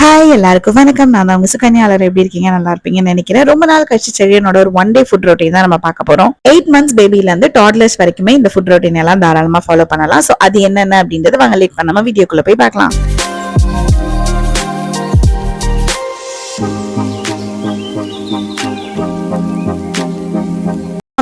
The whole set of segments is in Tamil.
ஹாய் எல்லாருக்கும் வணக்கம். நான் தான் உங்க சுகன்யாளர். எப்படி இருக்கீங்க? நல்லா இருப்பீங்கன்னு நினைக்கிறேன். ரொம்ப நாள் கழிச்சு செடியனோட ஒரு ஒன் டே ஃபுட் ரொட்டீன் தான் நம்ம பார்க்க போறோம். 8 months பேபில இருந்து டாட்லர்ஸ் வரைக்குமே இந்த ஃபுட் ரொட்டீன் எல்லாம் தாராளமா ஃபாலோ பண்ணலாம். சோ அது என்னென்ன அப்படின்றது வாங்க லேட் பண்ணாம வீடியோக்குள்ள போய் பார்க்கலாம்.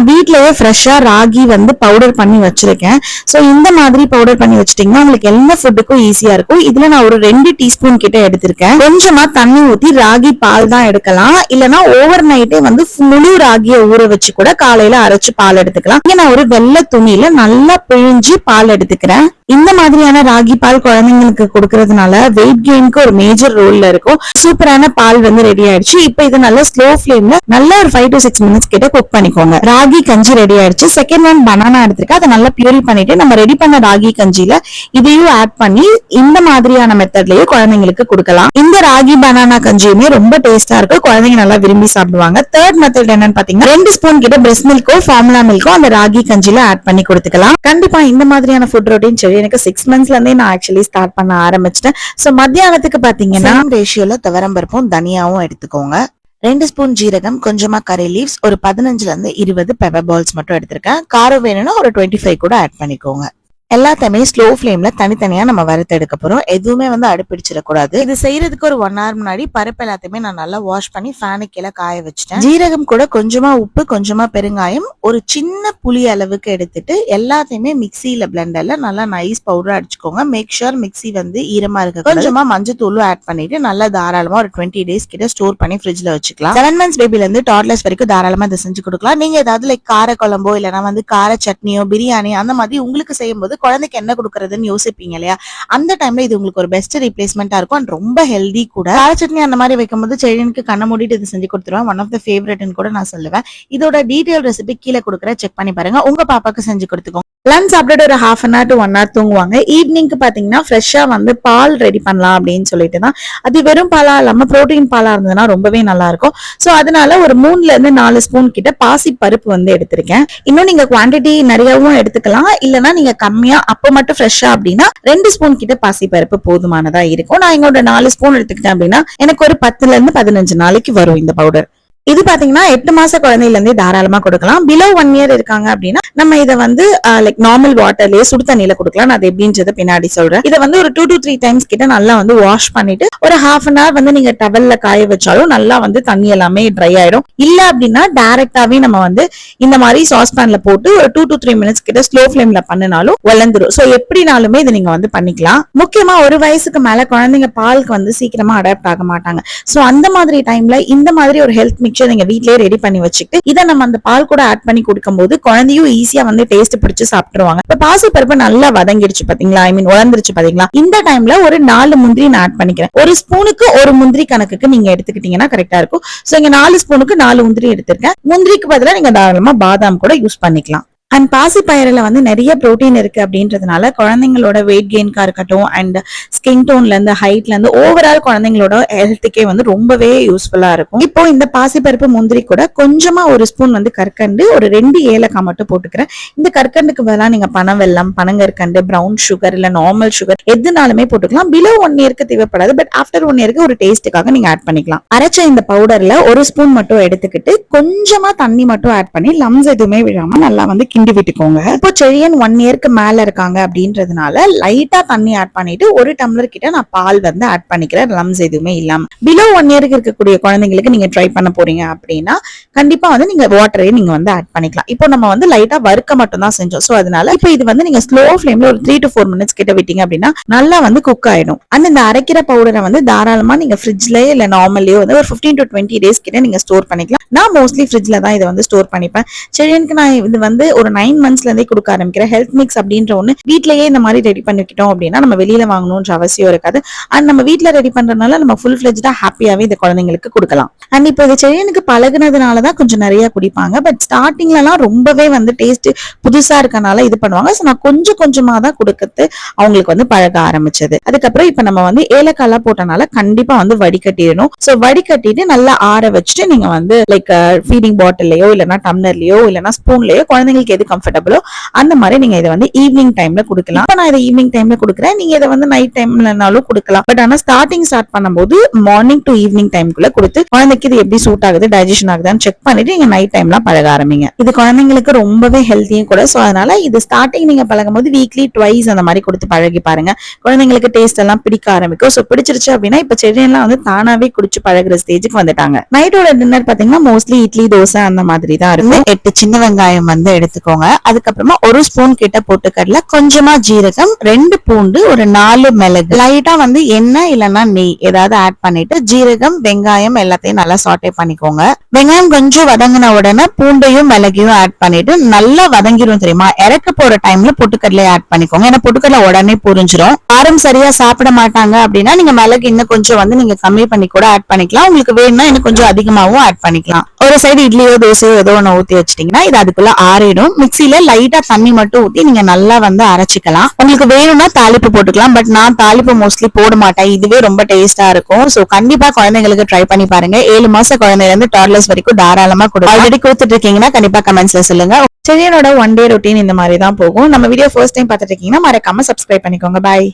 வீட்லயே ஃப்ரெஷ்ஷா ராகி வந்து பவுடர் பண்ணி வச்சிருக்கேன். சோ இந்த மாதிரி பவுடர் பண்ணி வச்சிட்டீங்கன்னா உங்களுக்கு எல்லா ஃபுட்டுக்கும் ஈஸியா இருக்கும். இதுல நான் ஒரு 2 டீஸ்பூன் கிட்ட எடுத்திருக்கேன். கொஞ்சமா தண்ணி ஊத்தி ராகி பால் தான் எடுக்கலாம். இல்லனா ஓவர் நைட்டே வந்து முழு ராகியை ஊற வச்சு கூட காலையில அரைச்சு பால் எடுத்துக்கலாம். இங்க நான் ஒரு வெள்ளை துணியில நல்லா பிழிஞ்சு பால் எடுத்துக்கிறேன். இந்த மாதிரியான ராகி பால் குழந்தைங்களுக்கு கொடுக்கறதுனால வெயிட் கெயினுக்கு ஒரு மேஜர் ரோல்ல இருக்கும். சூப்பரான பால் வந்து ரெடி ஆயிடுச்சு. இப்போ இது நல்லா ஸ்லோ ஃபிளேம்ல நல்லா ஒரு 5 to 6 minutes கிட்ட குக் பண்ணிக்கோங்க. ராகி கஞ்சி ரெடி ஆயிடுச்சு. செகண்ட் ஒன் பனானா எடுத்துருக்கேன். அதை நல்லா பியூரி பண்ணிட்டு நம்ம ரெடி பண்ண ராகி கஞ்சில இதையும் ஆட் பண்ணி இந்த மாதிரியான மெத்தட்லயே குழந்தைங்களுக்கு கொடுக்கலாம். இந்த ராகி பனானா கஞ்சியுமே ரொம்ப டேஸ்டா இருக்கும். குழந்தைங்க நல்லா விரும்பி சாப்பிடுவாங்க. தேர்ட் மெத்தட் என்னன்னு பாத்தீங்கன்னா 2 ஸ்பூன் கிட்ட பிரெஸ்ட் மில்கோ ஃபார்முலா மில்கோ அந்த ராகி கஞ்சில ஆட் பண்ணி கொடுத்துக்கலாம். கண்டிப்பா இந்த மாதிரியான ஃபுட் ரொட்டீன் எனக்கு 6 monthsல இருந்தே நான் ஆக்சுவலி ஸ்டார்ட் பண்ண ஆரம்பிச்சிட்டேன். சோ மத்தியானத்துக்கு பாத்தீங்கன்னா ரேஷியோல துவரம்பருப்பும் தனியாவும் எடுத்துக்கோங்க. 2 ஸ்பூன் ஜீரகம், கொஞ்சமா கரி லீவ்ஸ், ஒரு 15 இருந்து 20 பெப்பர் பால்ஸ் மட்டும் எடுத்திருக்கேன். காரம் வேணும்னா ஒரு 25 கூட ஆட் பண்ணிக்கோங்க. எல்லாத்தையுமே ஸ்லோ ஃபிளேம்ல தனித்தனியா நம்ம வறுத்து எடுக்க போறோம். எதுவுமே வந்து அடுப்பிடிச்சிடக்கூடாது. இது செய்யறதுக்கு ஒரு 1 hour முன்னாடி பருப்பு எல்லாத்தையுமே நான் நல்லா வாஷ் பண்ணி ஃபேனுக்கு கீழே காய வச்சுட்டேன். ஜீரகம் கூட கொஞ்சமா உப்பு, கொஞ்சமா பெருங்காயம், ஒரு சின்ன புளி அளவுக்கு எடுத்துட்டு எல்லாத்தையுமே மிக்சியில பிளெண்டர்ல நல்லா நைஸ் பவுடர் அடிச்சுக்கோங்க. மேக் ஷூர் மிக்சி வந்து ஈரமா இருக்கு. கொஞ்சமா மஞ்சத்தூளும் ஆட் பண்ணிட்டு நல்லா தாராளமா ஒரு 20 days கிட்ட ஸ்டோர் பண்ணி ஃப்ரிட்ஜ்ல வச்சுக்கலாம். 7 months பேபில இருந்து டாட்லர்ஸ் வரைக்கும் தாராளமா இதை செஞ்சு கொடுக்கலாம். நீங்க ஏதாவது லைக் கார குழம்போ இல்லைன்னா வந்து கார சட்னியோ பிரியாணி அந்த மாதிரி உங்களுக்கு செய்யும் போது குழந்தைக்கு என்ன கொடுக்கறதுன்னு யோசிப்பீங்க இல்லையா? அந்த டைம்ல இது உங்களுக்கு ஒரு பெஸ்ட் ரீப்ளேஸ்மெண்டா இருக்கும் அண்ட் ரொம்ப ஹெல்தி கூட. கார சட்னி அந்த மாதிரி வைக்கும்போது செடியனுக்கு கண்ண மூடிட்டு இது செஞ்சு கொடுத்துருவேன். ஒன் ஆஃப் த ஃபேவரட்னு கூட நான் சொல்லுவேன். இதோட டீடைல் ரெசிபி கீழே கொடுக்குற செக் பண்ணி பாருங்க. உங்க பாப்பாக்கு செஞ்சு கொடுத்துக்கோங்க. லஞ்ச் சாப்பிட்டு ஒரு 1/2 hour to 1 hour தூங்குவாங்க. ஈவினிங்க்கு பாத்தீங்கன்னா ஃப்ரெஷ்ஷா வந்து பால் ரெடி பண்ணலாம் அப்படின்னு சொல்லிட்டு தான். அது வெறும் பாலா இல்லாம புரோட்டீன் பாலா இருந்ததுன்னா ரொம்பவே நல்லா இருக்கும். சோ அதனால ஒரு 3 இருந்து 4 ஸ்பூன் கிட்ட பாசி பருப்பு வந்து எடுத்திருக்கேன். இன்னும் நீங்க குவான்டிட்டி நிறையவும் எடுத்துக்கலாம். இல்லைன்னா நீங்க கம்மியா அப்ப மட்டும் ஃப்ரெஷ்ஷா அப்படின்னா 2 ஸ்பூன் கிட்ட பாசி பருப்பு போதுமானதா இருக்கும். நான் எங்களோட 4 ஸ்பூன் எடுத்துக்கிட்டேன் அப்படின்னா எனக்கு ஒரு 10 இருந்து 15 நாளைக்கு வரும் இந்த பவுடர். இது பாத்தீங்கன்னா 8 மாச குழந்தையில இருந்தே தாராளமா கொடுக்கலாம். பிலோ 1 year இருக்காங்க அப்படின்னா நம்ம இதை வந்து லைக் நார்மல் வாட்டர்லயே சுடு தண்ணியில கொடுக்கலாம். நான் அது எப்படின்றத பின்னாடி சொல்றேன். இதை வந்து ஒரு 2 to 3 times கிட்ட நல்லா வந்து வாஷ் பண்ணிட்டு ஒரு 1/2 hour வந்து நீங்க டவல்ல காய வச்சாலும் நல்லா வந்து தண்ணி எல்லாமே ட்ரை ஆயிடும். இல்ல அப்படின்னா டைரக்டாவே நம்ம வந்து இந்த மாதிரி சாஸ் பேன்ல போட்டு ஒரு 2 to 3 minutes கிட்ட ஸ்லோ ஃபிளேம்ல பண்ணினாலும் வளர்ந்துரும். சோ எப்படினாலுமே இதை நீங்க வந்து பண்ணிக்கலாம். முக்கியமா ஒரு வயசுக்கு மேல குழந்தைங்க பாலுக்கு வந்து சீக்கிரமா அடாப்ட் ஆக மாட்டாங்க. சோ அந்த மாதிரி டைம்ல இந்த மாதிரி ஒரு ஹெல்த் நீங்க வீட்லயே ரெடி பண்ணி வச்சுட்டு இதை நம்ம அந்த பால் கூட ஆட் பண்ணி கொடுக்கும் போது குழந்தையும் ஈஸியா வந்து டேஸ்ட் பிடிச்சு சாப்பிட்டுருவாங்க. இப்ப பாசி பருப்பு நல்லா வதங்கிடுச்சு பாத்தீங்களா, ஐ மீன் உலர்ந்துருச்சு பாத்தீங்களா. இந்த டைம்ல ஒரு 4 முந்திரி நான் ஆட் பண்ணிக்கிறேன். ஒரு ஸ்பூனுக்கு ஒரு முந்திரி கணக்குக்கு நீங்க எடுத்துக்கிட்டீங்கன்னா கரெக்டா இருக்கும். சோ இங்க 4 ஸ்பூனுக்கு 4 முந்திரி எடுத்திருக்கேன். முந்திரிக்கு பதிலா நீங்க தாராளமா பாதாம் கூட யூஸ் பண்ணிக்கலாம். அண்ட் பாசி பயிரில வந்து நிறைய புரோட்டீன் இருக்கு அப்படின்றதுனால குழந்தைங்களோட வெயிட் கெயின்கா இருக்கட்டும் அண்ட் ஸ்கின் டோன்ல இருந்து ஹைட்ல இருந்து ஓவரால் குழந்தைங்களோட ஹெல்த்துக்கே வந்து ரொம்பவே யூஸ்ஃபுல்லா இருக்கும். இப்போ இந்த பாசி பருப்பு முந்திரி கூட கொஞ்சமா ஒரு ஸ்பூன் வந்து கற்கண்டு, ஒரு 2 ஏலக்காய் மட்டும் போட்டுக்கிறேன். இந்த கற்கண்டுக்கு பதிலா நீங்க பனவெல்லம், பனங்கற்கண்டு, பிரவுன் சுகர் இல்ல நார்மல் சுகர் எதுனாலுமே போட்டுக்கலாம். பிலோ 1 yearக்கு தேவைப்படாது. பட் ஆஃப்டர் 1 yearக்கு ஒரு டேஸ்ட்டுக்காக நீங்க ஆட் பண்ணிக்கலாம். அரைச்ச இந்த பவுடர்ல ஒரு ஸ்பூன் மட்டும் எடுத்துக்கிட்டு கொஞ்சமா தண்ணி மட்டும் ஆட் பண்ணி லம்ஸ் எதுவுமே விழாம நல்லா வந்து கிண்டி விட்டுக்கோங்க. இப்போ செடியன் 1 yearக்கு மேல இருக்காங்க அப்படின்றதுனால லைட்டா தண்ணி ஆட் பண்ணிட்டு ஒரு டம்ளர் கிட்ட நான் பால் வந்து ஆட் பண்ணிக்கிறேன். லம்ஸ் எதுவுமே இல்லாம. பிலோ 1 yearக்கு இருக்கக்கூடிய குழந்தைங்களுக்கு நீங்க ட்ரை பண்ண போறீங்க அப்படின்னா கண்டிப்பா வந்து நீங்க வாட்டரையும் நீங்க வந்து ஆட் பண்ணிக்கலாம். இப்போ நம்ம வந்து லைட்டா வறுக்க மட்டும் தான் செஞ்சோம். சோ அதனால இப்போ இது வந்து நீங்க ஸ்லோ ஃபிளேம்ல ஒரு 3 to 4 minutes கிட்ட விட்டீங்க அப்படின்னா நல்லா வந்து குக் ஆயிடும். அண்ட் இந்த அரைக்கிற பவுடரை வந்து தாராளமா நீங்க ஃப்ரிட்ஜ்லயே இல்ல நார்மல்லயோ வந்து ஒரு 15 to 20 days கிட்ட நீங்க ஸ்டோர் பண்ணிக்கலாம். நான் மோஸ்ட்லி ஃப்ரிட்ஜ்ல தான் இதை வந்து ஸ்டோர் பண்ணிப்பேன். செடியனுக்கு நான் இது வந்து ஒரு 9 monthsல இருந்தே கொடுக்க ஆரம்பிக்கிறேன். ஹெல்த் மிக்ஸ் அப்படின்ற ஒண்ணு வீட்லயே இந்த மாதிரி ரெடி பண்ணிக்கிட்டோம் அப்படின்னா நம்ம வெளியில வாங்கணும்ன்ற அவசியம் இருக்காது. அண்ட் நம்ம வீட்ல ரெடி பண்றதுனால நம்ம ஃபுல் ஃபிளெஜ்டா ஹாப்பியாவே இந்த குழந்தைங்களுக்கு கொடுக்கலாம். அண்ட் இப்போ இது செடியனுக்கு பழகுனதுனாலதான் கொஞ்சம் நிறைய குடிப்பாங்க. பட் ஸ்டார்டிங்ல எல்லாம் ரொம்பவே வந்து டேஸ்ட் புதுசா இருக்கனால இது பண்ணுவாங்க. சோ நான் கொஞ்சம் கொஞ்சமா தான் கொடுக்கறது அவங்களுக்கு வந்து பழக ஆரம்பிச்சது. அதுக்கப்புறம் இப்ப நம்ம வந்து ஏலக்காய் போட்டனால கண்டிப்பா வந்து வடிகட்டிடணும். சோ வடிகட்டிட்டு நல்லா ஆற வச்சுட்டு நீங்க வந்து லைக் ஃபீடிங் பாட்டிலையோ இல்லைன்னா டம்ளர்லயோ இல்லைன்னா ஸ்பூன்லயோ குழந்தைங்களுக்கு எது கம்ஃபர்டபுளோ அந்த மாதிரி நீங்க இதை வந்து ஈவினிங் டைம்ல கொடுக்கலாம். இப்போ நான் இதை ஈவினிங் டைம்ல கொடுக்குறேன், நீங்க இதை வந்து நைட் டைம்லனாலும் கொடுக்கலாம். பட் ஆனா ஸ்டார்ட் பண்ணும்போது மார்னிங் டு ஈவினிங் டைம்குள்ள கொடுத்து குழந்தைக்கு இது எப்படி சூட் ஆகுது, டைஜஷன் ஆகுதான்னு செக் பண்ணிட்டு நீங்க நைட் டைம்லாம் பழக ஆரம்பிங்க. இது குழந்தைங்களுக்கு ரொம்பவே ஹெல்த்தியும் கூட. சோ அதனால இது ஸ்டார்டிங் நீங்க பழகும் போது வீக்லி ட்வைஸ் அந்த மாதிரி கொடுத்து பழகி பாருங்க. குழந்தைங்களுக்கு டேஸ்ட் எல்லாம் பிடிக்க ஆரம்பிக்கும். சோ பிடிச்சிருச்சு அப்படின்னா இப்ப செடியெல்லாம் வந்து தானாவே குடிச்சு பழகுற ஸ்டேஜுக்கு வந்துட்டாங்க. நைட்டோட டின்னர் பாத்தீங்கன்னா மோஸ்ட்லி இட்லி தோசை அந்த மாதிரி தான் இருக்கும். 8 சின்ன வெங்காயம் வந்து எடுத்துக்கோங்க. அதுக்கப்புறமா 1 ஸ்பூன் கிட்ட பொட்டுக்கடலை, கொஞ்சமா ஜீரகம், 2 பூண்டு, ஒரு 4 மிளகு, லைட்டா வந்து எண்ணெய் இல்லைன்னா நெய் ஏதாவது ஆட் பண்ணிட்டு ஜீரகம் வெங்காயம் எல்லாத்தையும் நல்லா சாட்டே பண்ணிக்கோங்க. வெங்காயம் கொஞ்சம் வதங்கின உடனே பூண்டையும் மிளகையும் ஆட் பண்ணிட்டு நல்லா வதங்கிரும் தெரியுமா. இறக்க போற டைம்ல பொட்டுக்கடலை ஆட் பண்ணிக்கோங்க. ஏன்னா பொட்டுக்கடலை உடனே புரிஞ்சிடும். காரம் சரியா சாப்பிட மாட்டாங்க அப்படின்னா நீங்க மிளகு இன்னும் கொஞ்சம் வந்து நீங்க கம்மி பண்ணி கூட ஆட் பண்ணிக்கலாம். உங்களுக்கு வேணும்னா இன்னும் கொஞ்சம் அதிகமாவும் ஆட் பண்ணிக்கலாம். ஒரு சைடு இட்லியோ தோசையோ ஏதோ ஒண்ணு ஊத்தி வச்சிட்டீங்கன்னா இது அதுக்குள்ள ஆறிடும். மிக்சில லைட்டா தண்ணி மட்டும் ஊத்தி நீங்க நல்லா வந்து அரைச்சிக்கலாம். உங்களுக்கு வேணும்னா தாளிப்பு போட்டுக்கலாம். பட் நான் தாளிப்பு மோஸ்ட்லி போட மாட்டேன். இதுவே ரொம்ப டேஸ்டா இருக்கும். சோ கண்டிப்பா குழந்தைங்களுக்கு ட்ரை பண்ணி பாருங்க. 7 மாச குழந்தைல இருந்து டாட்லர்ஸ் வரைக்கும் தாராளமா கொடுங்க. ஆல்ரெடி கொடுத்துட்டு இருக்கீங்கன்னா கண்டிப்பா கமெண்ட்ஸ்ல சொல்லுங்க. செடியனோட 1 டே ரொட்டீன் இந்த மாதிரி தான் போகும். நம்ம வீடியோ ஃபர்ஸ்ட் டைம் பார்த்துட்டு இருக்கீங்கன்னா மறக்காம சப்ஸ்கிரைப் பண்ணிக்கோங்க. பாய்.